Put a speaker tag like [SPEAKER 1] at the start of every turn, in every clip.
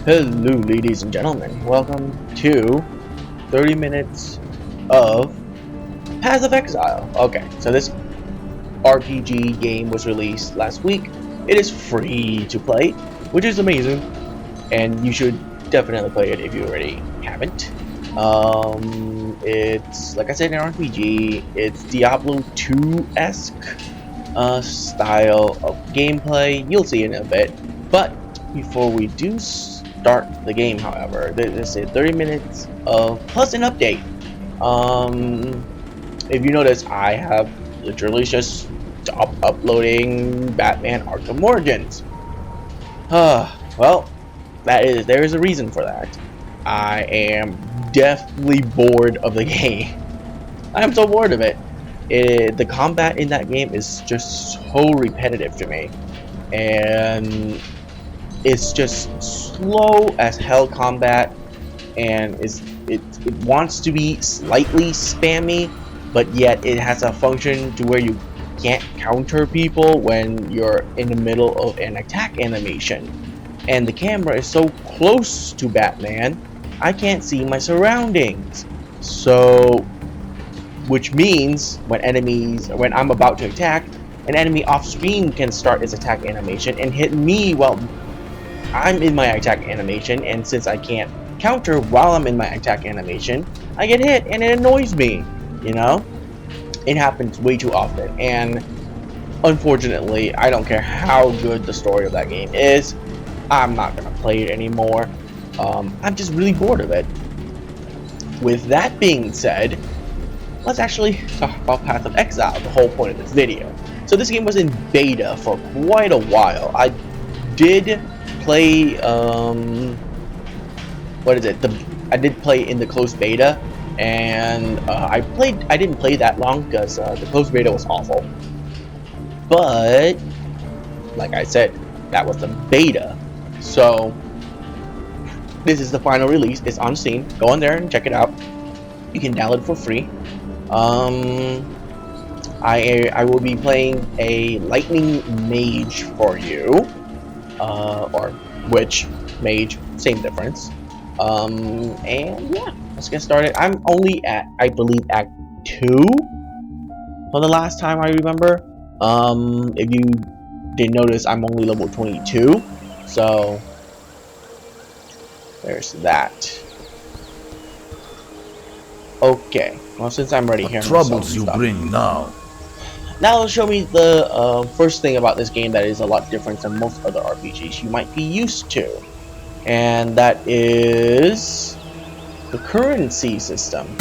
[SPEAKER 1] Hello, ladies and gentlemen. Welcome to 30 minutes of Path of Exile. Okay, so this RPG game was released last week. It is free to play, which is amazing, and you should definitely play it if you already haven't. It's like I said, an RPG. It's Diablo 2-esque style of gameplay. You'll see in a bit, but before we do start the game, however, this is 30 minutes of plus an update. If you notice, I have literally just stopped uploading Batman Arkham Origins. Well, there is a reason for that. I am deathly bored of the game. I am so bored of it. The combat in that game is just so repetitive to me, and it's just slow as hell combat, and it wants to be slightly spammy, but yet it has a function to where you can't counter people when you're in the middle of an attack animation, and the camera is so close to Batman I can't see my surroundings. So which means when I'm about to attack, an enemy off screen can start its attack animation and hit me while I'm in my attack animation, and since I can't counter while I'm in my attack animation, I get hit and it annoys me, you know? It happens way too often, and unfortunately, I don't care how good the story of that game is, I'm not gonna play it anymore. I'm just really bored of it. With that being said, let's actually talk about Path of Exile, the whole point of this video. So this game was in beta for quite a while. I did play, I did play in the closed beta, and I didn't play that long because the closed beta was awful. But, like I said, that was the beta. So, this is the final release. It's on Steam. Go in there and check it out. You can download it for free. I will be playing a lightning mage for you, or witch mage, same difference. And yeah, let's get started. I'm only at, I believe, Act 2 for the last time I remember. If you didn't notice, I'm only level 22, so there's that. Okay, well, since I'm already here,
[SPEAKER 2] troubles you bring now.
[SPEAKER 1] Now it'll show me the first thing about this game that is a lot different than most other RPGs you might be used to. And that is the currency system.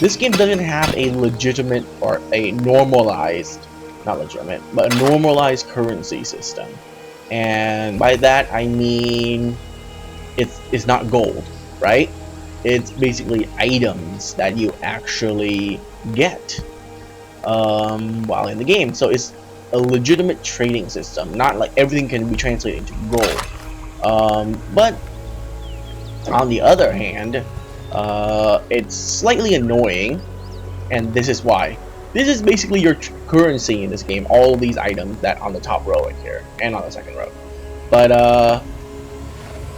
[SPEAKER 1] This game doesn't have a legitimate or a normalized, not legitimate, but a normalized currency system. And by that I mean it's not gold, right? It's basically items that you actually get while in the game. So it's a legitimate trading system, not like everything can be translated into gold. But on the other hand, it's slightly annoying, and this is why. This is basically your currency in this game, all these items that on the top row right here and on the second row. But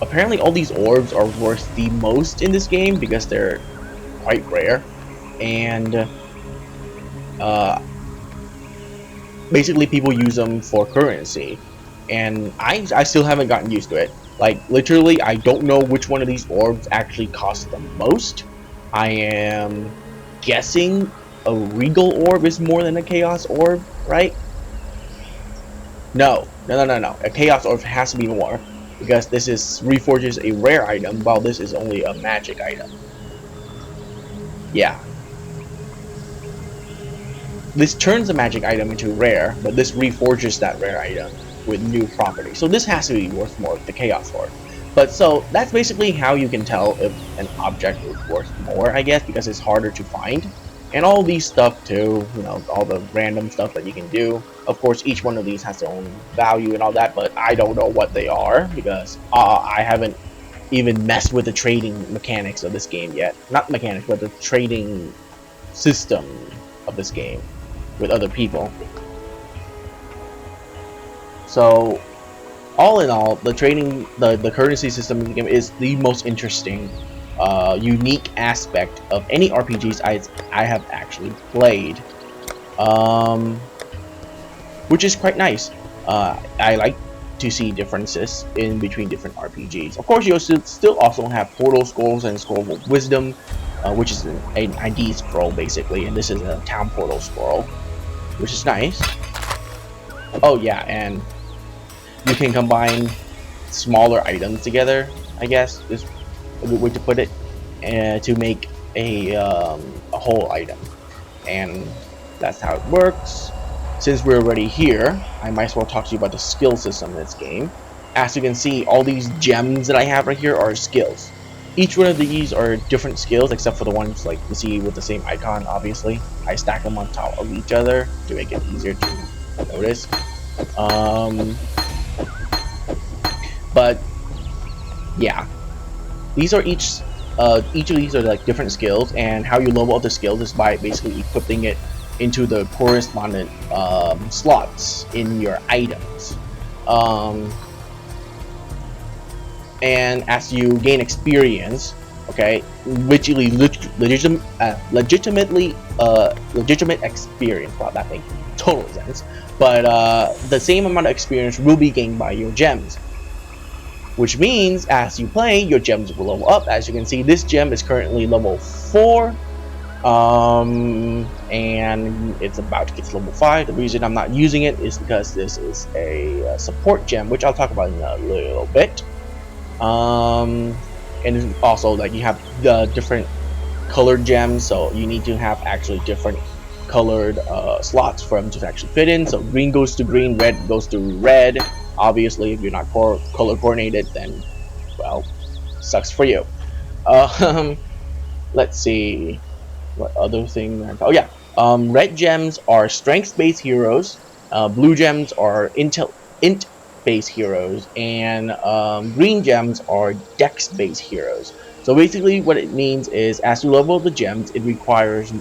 [SPEAKER 1] apparently all these orbs are worth the most in this game because they're quite rare, and basically people use them for currency, and I still haven't gotten used to it. Like, literally, I don't know which one of these orbs actually costs the most. I am guessing a regal orb is more than a chaos orb, right? No. A chaos orb has to be more, because this reforges a rare item, while this is only a magic item. Yeah. This turns a magic item into rare, but this reforges that rare item with new properties. So this has to be worth more than the Chaos Orb. But so that's basically how you can tell if an object is worth more, I guess, because it's harder to find. And all these stuff too, you know, all the random stuff that you can do. Of course, each one of these has their own value and all that, but I don't know what they are because I haven't even messed with the trading mechanics of this game yet. Not mechanics, but the trading system of this game with other people. So all in all, the currency system in the game is the most interesting, unique aspect of any RPGs I have actually played, which is quite nice. I like to see differences in between different RPGs. Of course, you still also have portal scrolls and scroll of wisdom, which is an ID scroll basically, and this is a town portal scroll, which is nice. Oh yeah, and you can combine smaller items together, I guess is a good way to put it, to make a whole item. And that's how it works. Since we're already here, I might as well talk to you about the skill system in this game. As you can see, all these gems that I have right here are skills. Each one of these are different skills, except for the ones like you see with the same icon, obviously. I stack them on top of each other to make it easier to notice. But yeah, these are each of these are like different skills, and how you level up the skills is by basically equipping it into the correspondent slots in your items. And as you gain experience, okay, legitimate experience. Wow, that makes total sense. But the same amount of experience will be gained by your gems, which means as you play, your gems will level up. As you can see, this gem is currently level 4, and it's about to get to level 5. The reason I'm not using it is because this is a support gem, which I'll talk about in a little bit. And also, like, you have the different colored gems, so you need to have actually different colored slots for them to actually fit in. So green goes to green, red goes to red. Obviously, if you're not color coordinated, then, well, sucks for you. Let's see, what other thing? Oh yeah, red gems are strength-based heroes. Blue gems are int-based heroes, and green gems are dex-based heroes. So basically, what it means is, as you level the gems, it requires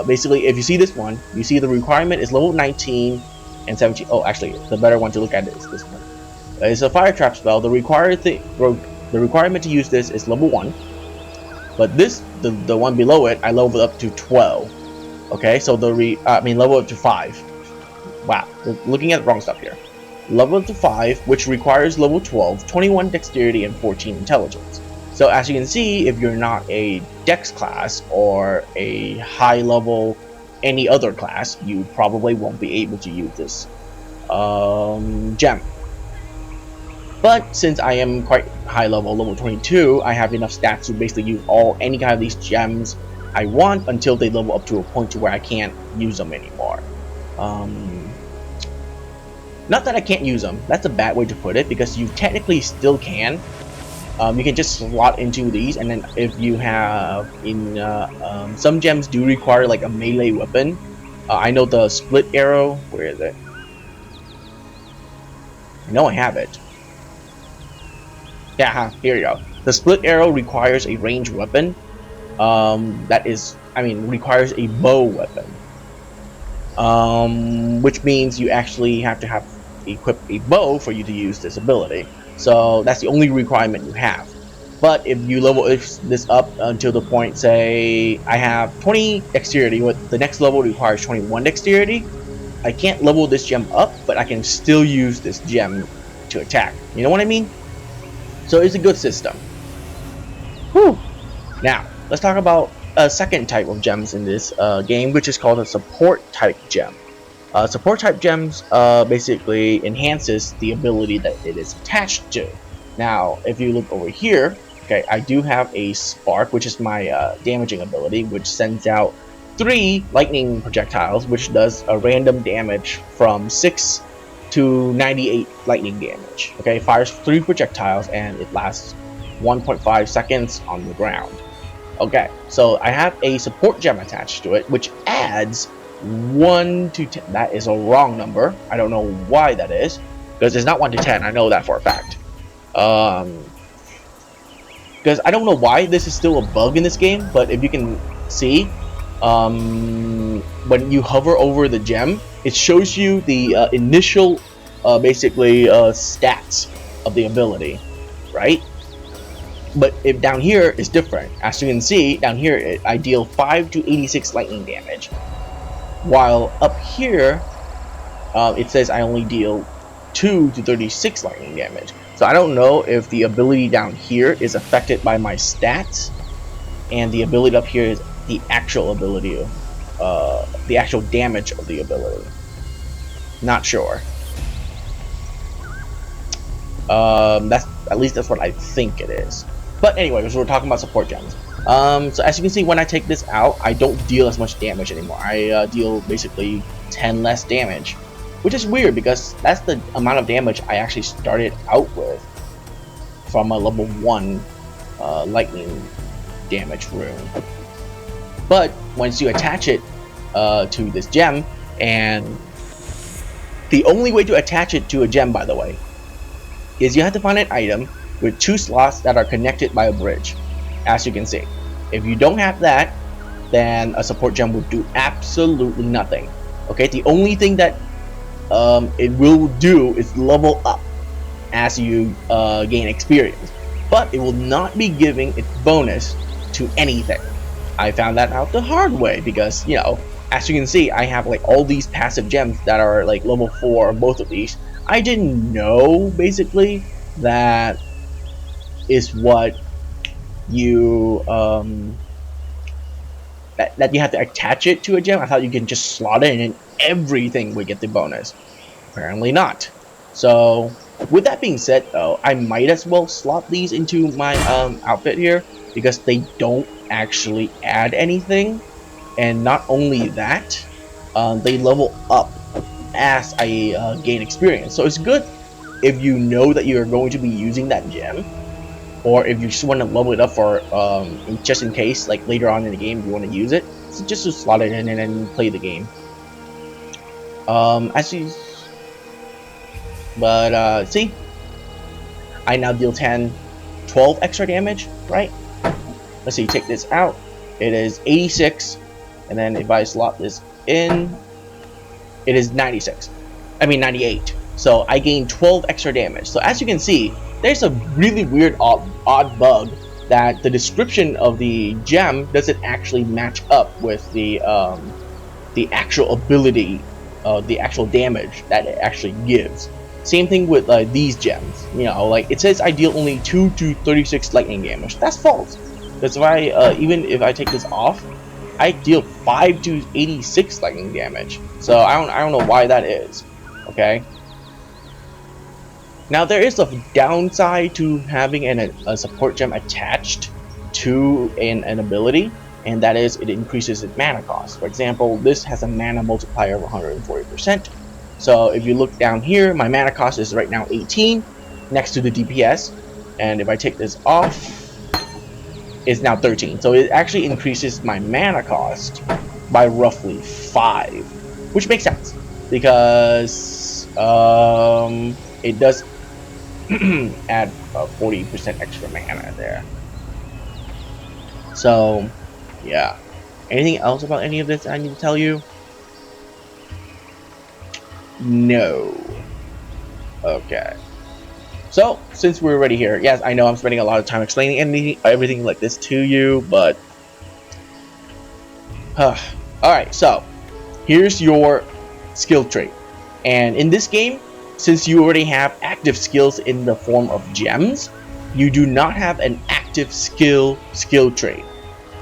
[SPEAKER 1] basically, if you see this one, you see the requirement is level 19 and 17. Oh, actually, the better one to look at is this one. It's a fire trap spell. The requirement to use this is level 1, but this, the one below it, I leveled up to 12. Okay, so level up to 5. Wow, looking at the wrong stuff here. Level up to 5, which requires level 12, 21 dexterity, and 14 intelligence. So as you can see, if you're not a dex class or a high level any other class, you probably won't be able to use this gem. But since I am quite high level 22, I have enough stats to basically use any kind of these gems I want until they level up to a point to where I can't use them anymore. Not that I can't use them, that's a bad way to put it, because you technically still can. You can just slot into these, and then if you have some gems do require like a melee weapon. I know the split arrow. Where is it? I know I have it. Yeah, here you go. The split arrow requires a ranged weapon. Requires a bow weapon. Which means you actually have to equip a bow for you to use this ability. So that's the only requirement you have. But if you level this up until the point, say, I have 20 dexterity, the next level requires 21 dexterity, I can't level this gem up, but I can still use this gem to attack. You know what I mean? So it's a good system. Whew. Now, let's talk about a second type of gems in this game, which is called a support type gem. Support type gems basically enhances the ability that it is attached to. Now, if you look over here, okay, I do have a spark, which is my damaging ability, which sends out 3 lightning projectiles, which does a random damage from 6 to 98 lightning damage. Okay, fires 3 projectiles and it lasts 1.5 seconds on the ground. Okay, so I have a support gem attached to it, which adds 1 to 10. That is a wrong number. I don't know why that is, because it's not 1 to 10. I know that for a fact. Because I don't know why this is still a bug in this game, but if you can see, when you hover over the gem, it shows you the initial basically stats of the ability, right? But if down here is different, as you can see down here, I deal 5 to 86 lightning damage, while up here it says I only deal 2 to 36 lightning damage. So I don't know if the ability down here is affected by my stats, and the ability up here is the actual ability, the actual damage of the ability. Not sure. That's at least that's what I think it is. But anyway, so we're talking about support gems. So as you can see, when I take this out, I don't deal as much damage anymore. I deal basically 10 less damage, which is weird because that's the amount of damage I actually started out with from a level 1 lightning damage rune. But once you attach it to this gem, and the only way to attach it to a gem, by the way, is you have to find an item with 2 slots that are connected by a bridge, as you can see. If you don't have that, then a support gem will do absolutely nothing. Okay, the only thing that it will do is level up as you gain experience, but it will not be giving its bonus to anything. I found that out the hard way because, you know, as you can see, I have like all these passive gems that are like level 4, both of these. I didn't know basically that is what you that you have to attach it to a gem. I thought you can just slot it in and everything would get the bonus. Apparently not. So with that being said, though, I might as well slot these into my outfit here because they don't actually add anything, and not only that, they level up as I gain experience. So it's good if you know that you're going to be using that gem, or if you just want to level it up for just in case, like later on in the game you want to use it, so just to slot it in and then play the game. See, I now deal 12 extra damage, right? Let's see, take this out, it is 86, and then if I slot this in, it is 98. So I gain 12 extra damage. So as you can see, there's a really weird odd bug that the description of the gem doesn't actually match up with the actual ability, the actual damage that it actually gives. Same thing with these gems. You know, like it says I deal only 2 to 36 lightning damage. That's false. That's why even if I take this off, I deal 5 to 86 lightning damage. So I don't know why that is. Okay. Now there is a downside to having a support gem attached to an ability, and that is it increases its mana cost. For example, this has a mana multiplier of 140%. So if you look down here, my mana cost is right now 18 next to the DPS, and if I take this off, it's now 13. So it actually increases my mana cost by roughly 5, which makes sense because it does add 40% extra mana there. So yeah, anything else about any of this I need to tell you? No. Okay, so since we're already here, yes, I know I'm spending a lot of time explaining everything like this to you, but alright, so here's your skill trait. And in this game, since you already have active skills in the form of gems, you do not have an active skill trait.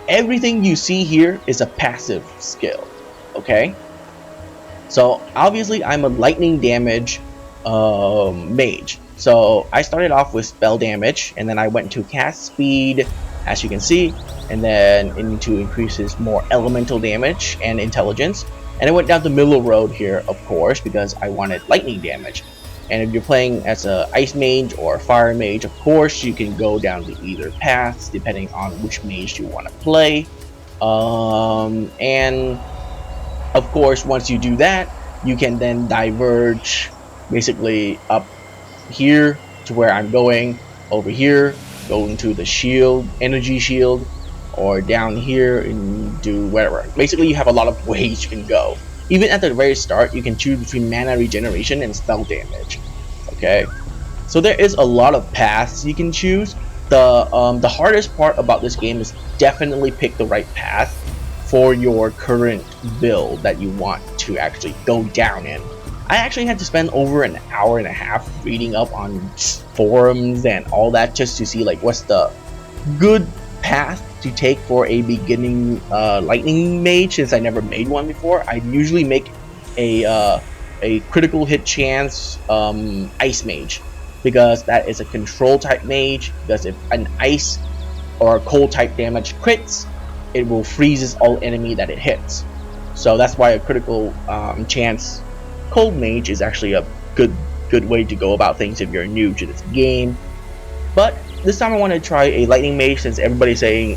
[SPEAKER 1] Everything you see here is a passive skill. Okay, so obviously I'm a lightning damage mage, so I started off with spell damage, and then I went to cast speed, as you can see, and then into increases more elemental damage and intelligence, and I went down the middle road here, of course, because I wanted lightning damage. And if you're playing as a ice mage or a fire mage, of course you can go down to either paths depending on which mage you want to play. And of course, once you do that, you can then diverge basically up here to where I'm going, over here, go into the shield, energy shield, or down here and do whatever. Basically, you have a lot of ways you can go. Even at the very start, you can choose between mana regeneration and spell damage. Okay, so there is a lot of paths you can choose. The hardest part about this game is definitely pick the right path for your current build that you want to actually go down in. I actually had to spend over an hour and a half reading up on forums and all that just to see like what's the good path to take for a beginning lightning mage, since I never made one before. I usually make a critical hit chance ice mage, because that is a control type mage. Because if an ice or cold type damage crits, it will freezes all enemy that it hits. So that's why a critical chance cold mage is actually a good way to go about things if you're new to this game. But this time I want to try a lightning mage, since everybody's say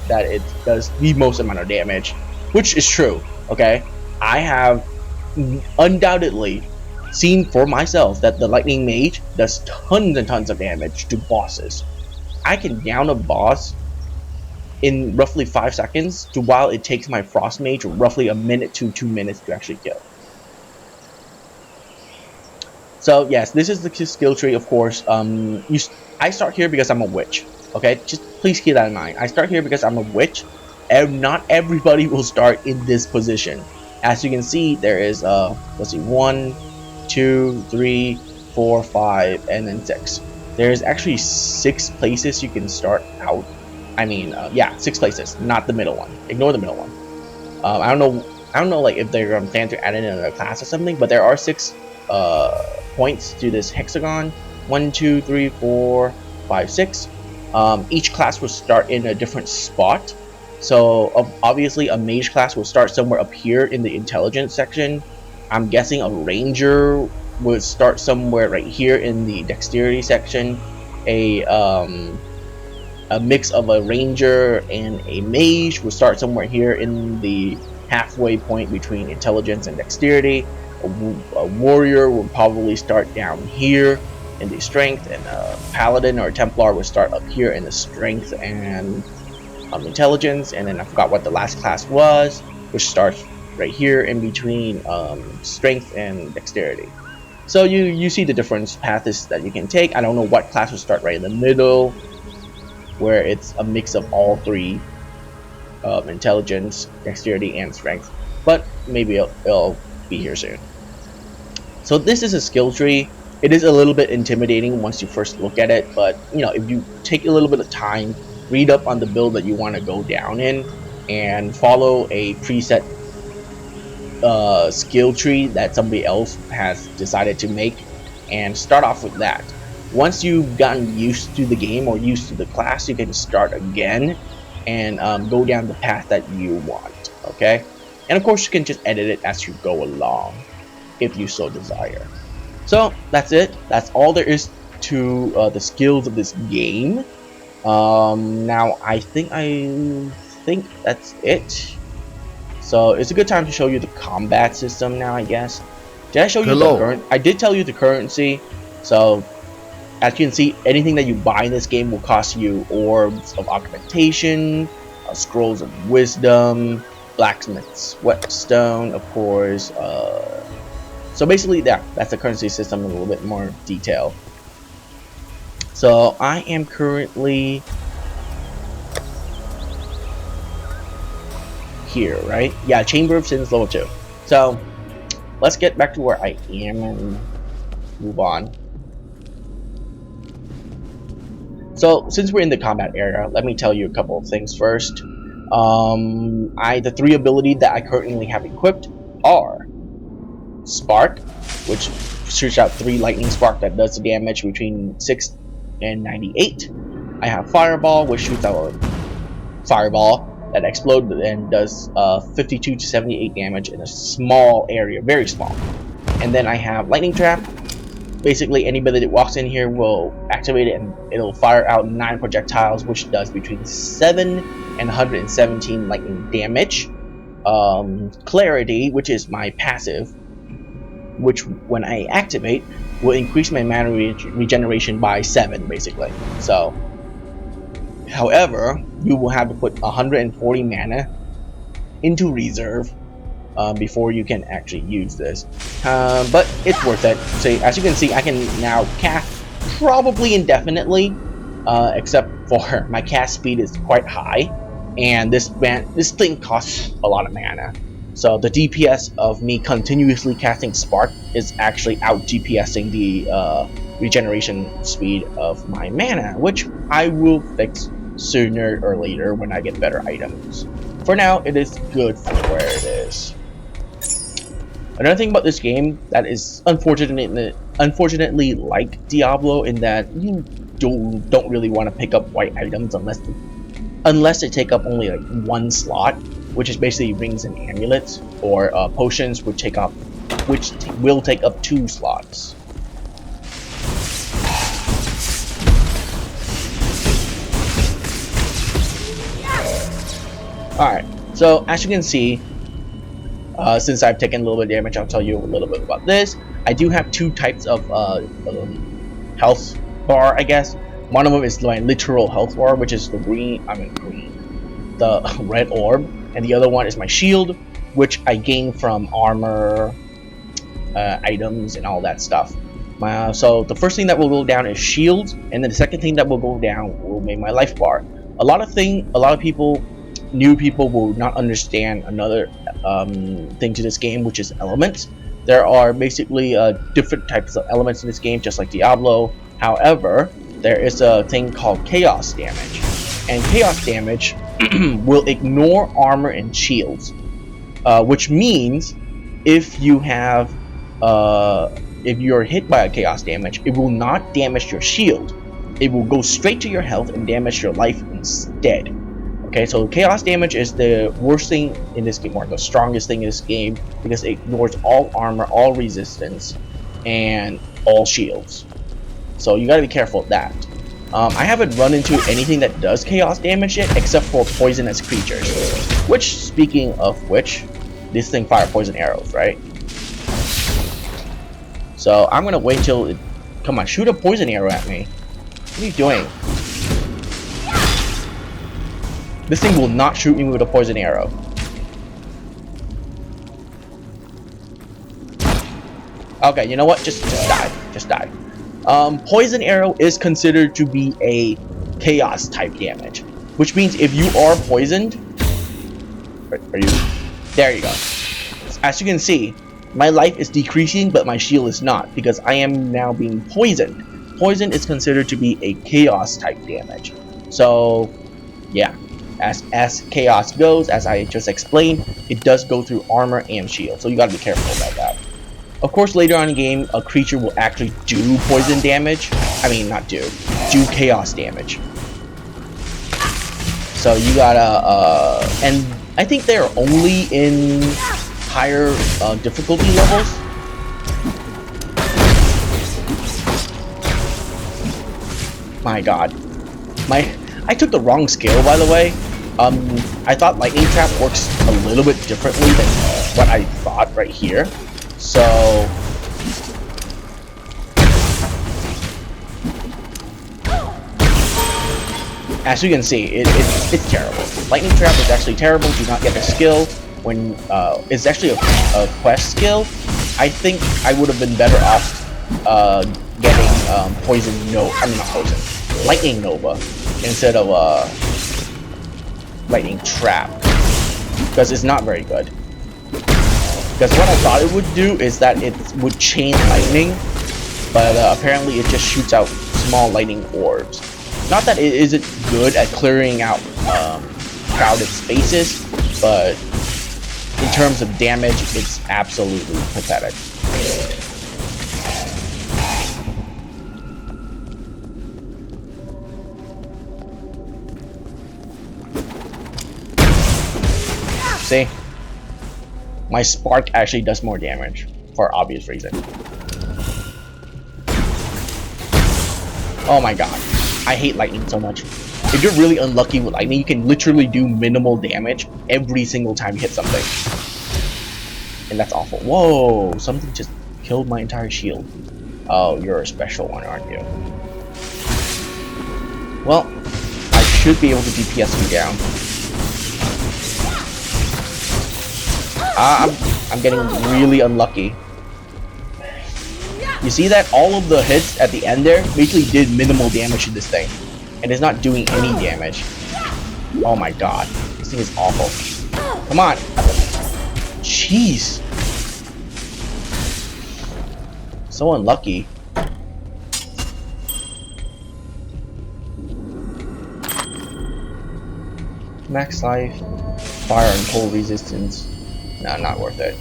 [SPEAKER 1] that it does the most amount of damage, which is true. Okay, I have undoubtedly seen for myself that the lightning mage does tons and tons of damage to bosses. I can down a boss in roughly 5 seconds, to while it takes my frost mage roughly a minute to 2 minutes to actually kill. So yes, this is the skill tree, of course. I start here because I'm a witch. Okay, just please keep that in mind. I start here because I'm a witch, and not everybody will start in this position. As you can see, there is let's see, 1, 2, 3, 4, 5, and then 6. There's actually 6 places you can start out. I mean, yeah, 6 places, not the middle one. Ignore the middle one. I don't know, like if they're planning to add in another class or something, but there are 6 points to this hexagon. 1, 2, 3, 4, 5, 6. Each class will start in a different spot. So obviously a mage class will start somewhere up here in the intelligence section. I'm guessing a ranger would start somewhere right here in the dexterity section. A mix of a ranger and a mage will start somewhere here in the halfway point between intelligence and dexterity. A warrior will probably start down here in the strength, and a paladin or a templar will start up here in the strength and intelligence. And then I forgot what the last class was, which starts right here in between strength and dexterity. So you see the different paths that you can take. I don't know what class will start right in the middle, where it's a mix of all 3, intelligence, dexterity, and strength. But maybe it'll be here soon. So this is a skill tree. It is a little bit intimidating once you first look at it, but you know, if you take a little bit of time, read up on the build that you want to go down in, and follow a preset skill tree that somebody else has decided to make, and start off with that. Once you've gotten used to the game or used to the class, you can start again and go down the path that you want. Okay, and of course you can just edit it as you go along if you so desire. So that's it. That's all there is to the skills of this game. Now I think that's it. So it's a good time to show you the combat system now, I guess. Did I show you the current? I did tell you the currency. So as you can see, anything that you buy in this game will cost you orbs of augmentation, scrolls of wisdom, blacksmith's whetstone, of course. So basically, that's the currency system in a little bit more detail. So I am currently here, right? Yeah, Chamber of Sins level 2. So let's get back to where I am and move on. So since we're in the combat area, let me tell you a couple of things first. The 3 abilities that I currently have equipped are Spark, which shoots out 3 lightning spark that does the damage between 6 and 98. I have Fireball, which shoots out a fireball that explodes and does 52 to 78 damage in a small area, very small. And then I have Lightning Trap. Basically, anybody that walks in here will activate it, and it'll fire out 9 projectiles, which does between 7 and 117 lightning damage. Clarity, which is my passive, which when I activate will increase my mana regeneration by 7, basically. So, however, you will have to put 140 mana into reserve before you can actually use this. But it's worth it. So as you can see, I can now cast probably indefinitely, except for my cast speed is quite high, and this thing costs a lot of mana. So the DPS of me continuously casting Spark is actually out DPSing the regeneration speed of my mana, which I will fix sooner or later when I get better items. For now, it is good for where it is. Another thing about this game that is unfortunately like Diablo in that you don't really want to pick up white items unless they take up only like one slot, which is basically rings and amulets, or potions which will take up 2 slots. Alright, so as you can see, since I've taken a little bit of damage, I'll tell you a little bit about this. I do have 2 types of health bar, I guess. One of them is my literal health bar, which is the the red orb, and the other one is my shield, which I gain from armor, items, and all that stuff. So the first thing that will go down is shields, and then the second thing that will go down will be my life bar. A lot of people, new people, will not understand another thing to this game, which is elements. There are basically different types of elements in this game, just like Diablo. However, there is a thing called chaos damage, and chaos damage will ignore armor and shields, which means if you're hit by a chaos damage, it will not damage your shield. It will go straight to your health and damage your life instead. Okay, so chaos damage is the worst thing in this game, or the strongest thing in this game, because it ignores all armor, all resistance, and all shields. So you gotta be careful of that. I haven't run into anything that does chaos damage yet, except for poisonous creatures. Which, speaking of which, this thing fires poison arrows, right? So I'm gonna wait till it... Come on, shoot a poison arrow at me. What are you doing? This thing will not shoot me with a poison arrow. Okay, you know what? Just die. Just die. Poison arrow is considered to be a chaos type damage, which means if you are poisoned, there you go. As you can see, my life is decreasing, but my shield is not, because I am now being poisoned. Poison is considered to be a chaos type damage. So, yeah, as chaos goes, as I just explained, it does go through armor and shield, so you gotta be careful about that. Of course, later on in the game, a creature will actually do poison damage. I mean, not do chaos damage. So you gotta, and I think they're only in higher difficulty levels. My god. I took the wrong skill, by the way. I thought lightning trap works a little bit differently than what I thought right here. So as you can see, it's terrible. Lightning trap is actually terrible. Do not get the skill when it's actually a quest skill. I think I would have been better off getting poison lightning nova instead of lightning trap, because it's not very good. Because what I thought it would do is that it would chain lightning, but apparently it just shoots out small lightning orbs. Not that it isn't good at clearing out crowded spaces, but in terms of damage, it's absolutely pathetic. See? My spark actually does more damage, for obvious reason. Oh my god. I hate lightning so much. If you're really unlucky with lightning, you can literally do minimal damage every single time you hit something. And that's awful. Whoa, something just killed my entire shield. Oh, you're a special one, aren't you? Well, I should be able to DPS you down. I'm getting really unlucky. You see that? All of the hits at the end there basically did minimal damage to this thing. And it's not doing any damage. Oh my god. This thing is awful. Come on. Jeez. So unlucky. Max life. Fire and cold resistance. Nah, not worth it.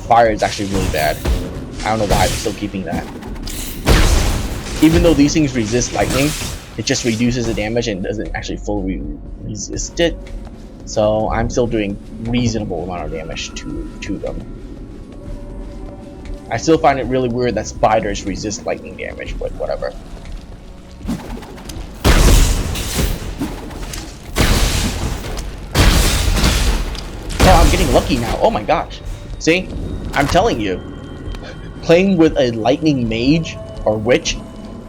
[SPEAKER 1] Fire is actually really bad. I don't know why I'm still keeping that. Even though these things resist lightning, it just reduces the damage and doesn't actually fully resist it. So I'm still doing reasonable amount of damage to them. I still find it really weird that spiders resist lightning damage, but whatever. Oh, I'm getting lucky now. Oh my gosh. See? I'm telling you, playing with a lightning mage or witch,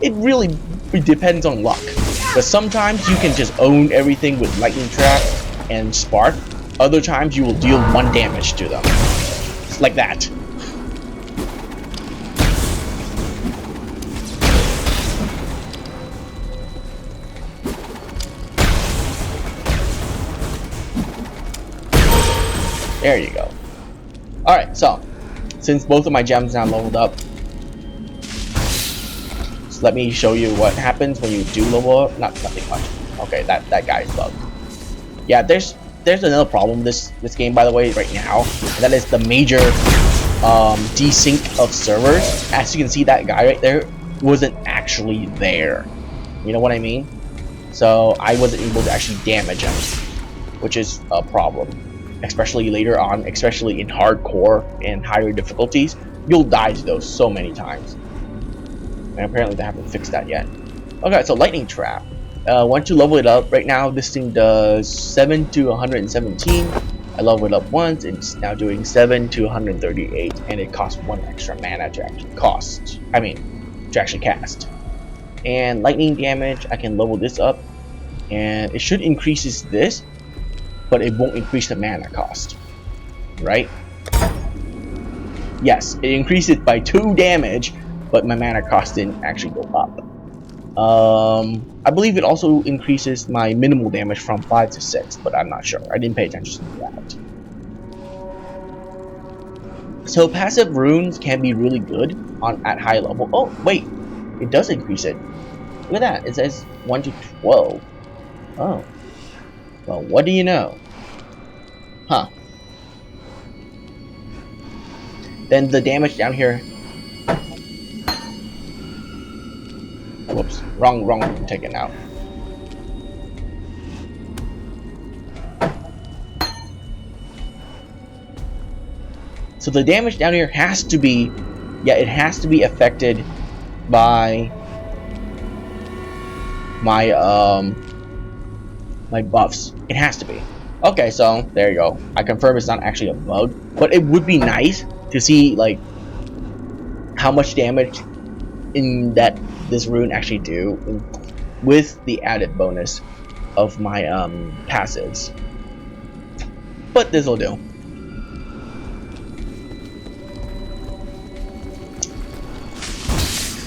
[SPEAKER 1] it really depends on luck. But sometimes you can just own everything with lightning trap and spark. Other times you will deal 1 damage to them. Like that. There you go. Alright, so since both of my gems now leveled up, so let me show you what happens when you do level up. Nothing much. Okay, that guy's bugged. Yeah, there's another problem this game, by the way, right now. And that is the major desync of servers. As you can see, that guy right there wasn't actually there. You know what I mean? So I wasn't able to actually damage him, which is a problem. Especially later on, especially in hardcore and higher difficulties, you'll die to those so many times. And apparently they haven't fixed that yet. Okay, so lightning trap. Once you level it up, right now this thing does 7 to 117. I leveled it up once, it's now doing 7 to 138, and it costs 1 extra mana to actually cast. And lightning damage, I can level this up, and it should increases this, but it won't increase the mana cost, right? Yes, it increased it by 2 damage, but my mana cost didn't actually go up. I believe it also increases my minimal damage from 5 to 6, but I'm not sure. I didn't pay attention to that. So passive runes can be really good at high level. Oh, wait, it does increase it. Look at that, it says 1 to 12. Oh, well, what do you know? Huh. Then the damage down here. Whoops, wrong taken out. So the damage down here has to be, yeah, it has to be affected by my my buffs. It has to be. Okay, so there you go. I confirm it's not actually a bug, but it would be nice to see like how much damage in that this rune actually do with the added bonus of my passives. But this'll do.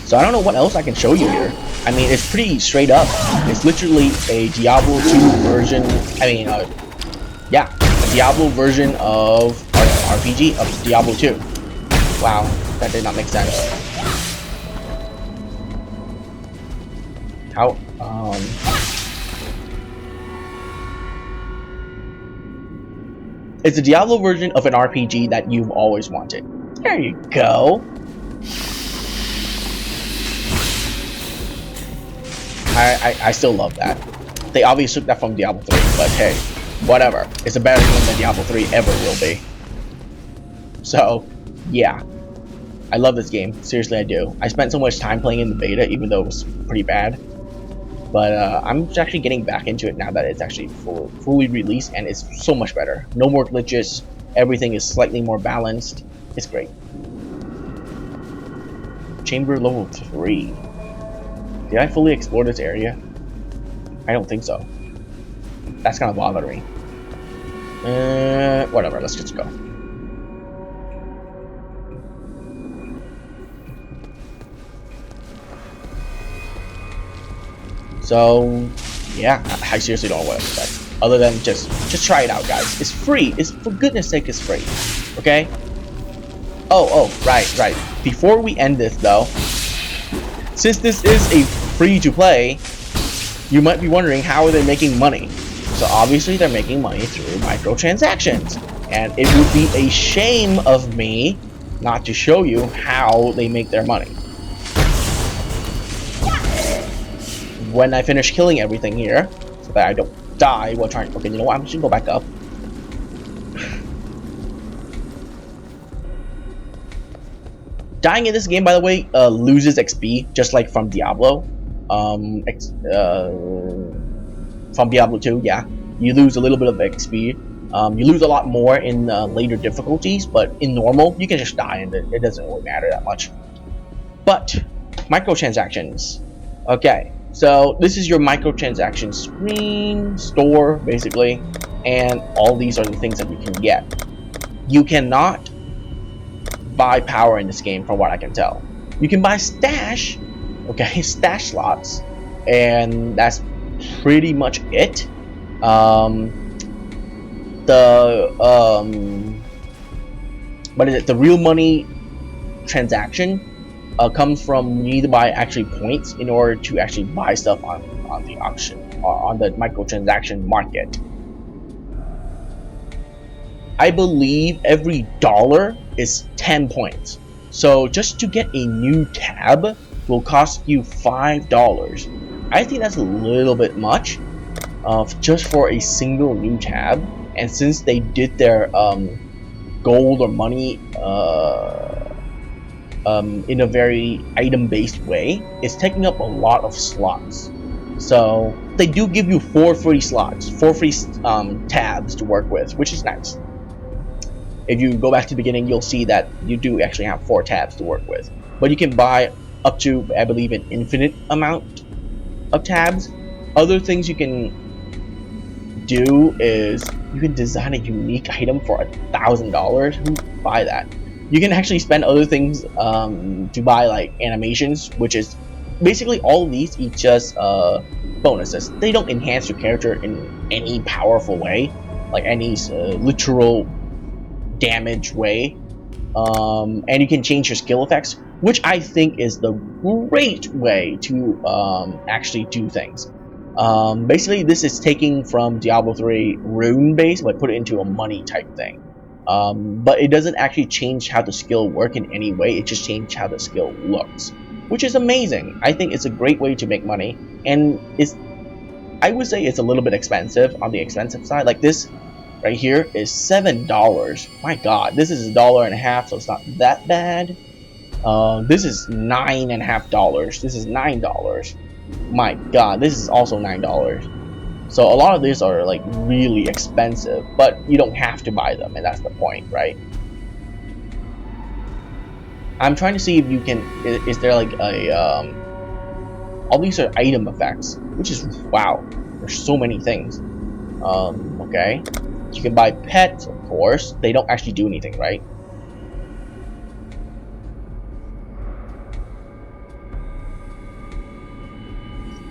[SPEAKER 1] So I don't know what else I can show you here. I mean, it's pretty straight up. It's literally a Diablo 2 version. Yeah, a Diablo version of RPG of Diablo 2. Wow, that did not make sense. How? It's a Diablo version of an RPG that you've always wanted. There you go. I still love that. They obviously took that from Diablo 3, but hey, whatever. It's a better game than Diablo 3 ever will be. So, yeah. I love this game. Seriously, I do. I spent so much time playing in the beta, even though it was pretty bad. But I'm actually getting back into it now that it's actually fully released, and it's so much better. No more glitches. Everything is slightly more balanced. It's great. Chamber level 3. Did I fully explore this area? I don't think so. That's gonna bother me. Whatever, let's just go. So, yeah, I seriously don't know what to expect. Other than just try it out, guys. It's free. It's, for goodness sake, it's free. Okay? Oh, right. Before we end this, though, since this is a free-to-play, you might be wondering, how are they making money? So obviously they're making money through microtransactions. And it would be a shame of me not to show you how they make their money. When I finish killing everything here, so that I don't die while trying. Okay, you know what? I'm just gonna go back up. Dying in this game, by the way, loses XP, just like from Diablo. From Diablo 2, yeah, you lose a little bit of XP. You lose a lot more in later difficulties, but in normal, you can just die and it doesn't really matter that much. But microtransactions. Okay, so this is your microtransaction screen, store, basically, and all these are the things that you can get. You cannot buy power in this game, from what I can tell. You can buy stash, okay, stash slots, and that's pretty much it. What is it? The real money transaction comes from, you need to buy actually points in order to actually buy stuff on the auction, on the microtransaction market. I believe every dollar is 10 points. So just to get a new tab will cost you $5. I think that's a little bit much, just for a single new tab. And since they did their gold or money in a very item-based way, it's taking up a lot of slots. So they do give you 4 free slots, 4 free tabs to work with, which is nice. If you go back to the beginning, you'll see that you do actually have 4 tabs to work with. But you can buy up to, I believe, an infinite amount of tabs. Other things you can do is you can design a unique item for $1,000. Who would buy that? You can actually spend other things to buy, like animations, which is basically all of these each just bonuses. They don't enhance your character in any powerful way, like any literal damage way. And you can change your skill effects, which I think is the great way to actually do things. Basically, this is taking from Diablo 3 rune base, but put it into a money type thing. But it doesn't actually change how the skill work in any way. It just changes how the skill looks, which is amazing. I think it's a great way to make money, and I would say it's a little bit expensive, on the expensive side. Like this right here is $7. My God, this is $1.50, so it's not that bad. This is $9.50. This is $9. My God, this is also $9. So a lot of these are like really expensive, but you don't have to buy them, and that's the point, right? I'm trying to see if you can. Is there like a all these are item effects, which is, wow. There's so many things. Okay. You can buy pets, of course. They don't actually do anything, right?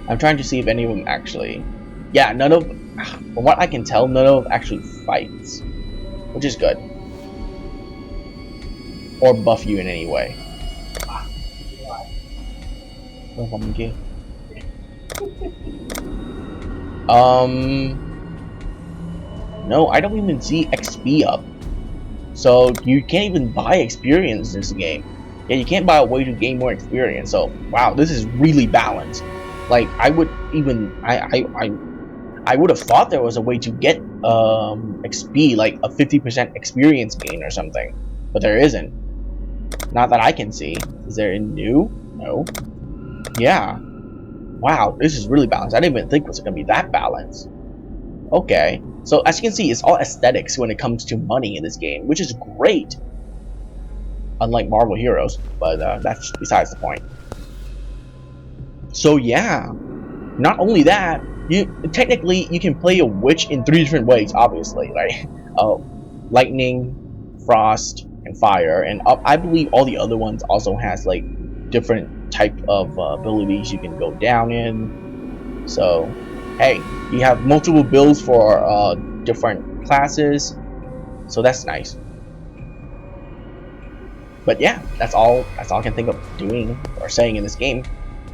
[SPEAKER 1] I'm trying to see if any of them actually... Yeah, none of... From what I can tell, none of them actually fights, which is good. Or buff you in any way. No, I don't even see XP up. So you can't even buy experience in this game. Yeah, you can't buy a way to gain more experience. So wow, this is really balanced. Like I would even I would have thought there was a way to get XP, like a 50% experience gain or something, but there isn't. Not that I can see. Is there a new? No. Yeah. Wow, this is really balanced. I didn't even think it was gonna be that balanced. Okay, so as you can see, it's all aesthetics when it comes to money in this game, which is great. Unlike Marvel Heroes, but that's besides the point. So yeah, not only that, technically you can play a witch in 3 different ways, obviously, right? Lightning, frost, and fire, and I believe all the other ones also has like different type of abilities you can go down in. So hey, you have multiple builds for different classes, so that's nice. But yeah, that's all I can think of doing or saying in this game.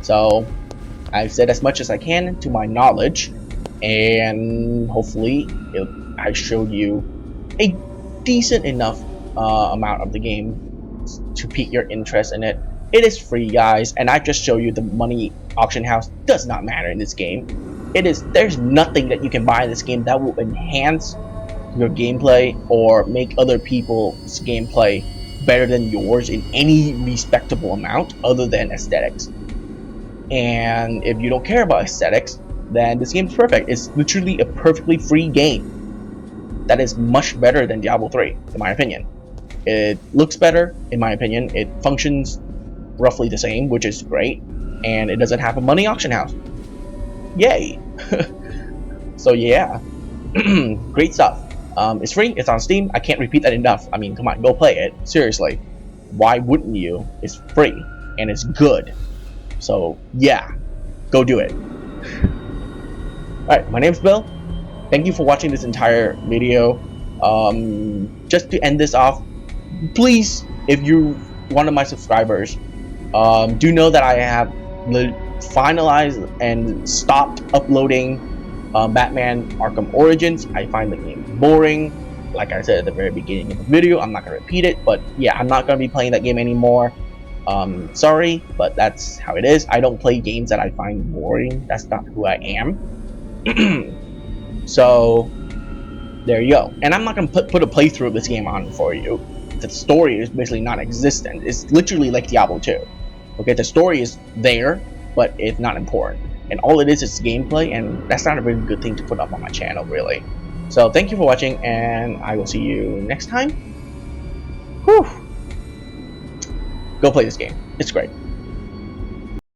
[SPEAKER 1] So I've said as much as I can to my knowledge, and hopefully I showed you a decent enough amount of the game to pique your interest in it. It is free, guys, and I just showed you the money auction house does not matter in this game. There's nothing that you can buy in this game that will enhance your gameplay or make other people's gameplay better than yours in any respectable amount other than aesthetics. And if you don't care about aesthetics, then this game's perfect. It's literally a perfectly free game that is much better than Diablo 3, in my opinion. It looks better, in my opinion. It functions roughly the same, which is great. And it doesn't have a money auction house. Yay! So yeah, great stuff. It's free, it's on Steam. I can't repeat that enough. I mean, come on, go play it. Seriously. Why wouldn't you? It's free, and it's good. So yeah, go do it. Alright, my name's Bill. Thank you for watching this entire video. Just to end this off, please, if you're one of my subscribers, do know that I have finalized and stopped uploading Batman Arkham Origins. I find the game boring. Like I said at the very beginning of the video, I'm not going to repeat it, but yeah, I'm not going to be playing that game anymore. Sorry, but that's how it is. I don't play games that I find boring. That's not who I am. So there you go. And I'm not gonna put a playthrough of this game on for you. The story is basically non-existent. It's literally like Diablo 2. Okay, the story is there, but it's not important. And all it is gameplay, and that's not a really good thing to put up on my channel, really. So thank you for watching, and I will see you next time. Whew. Go play this game. It's great.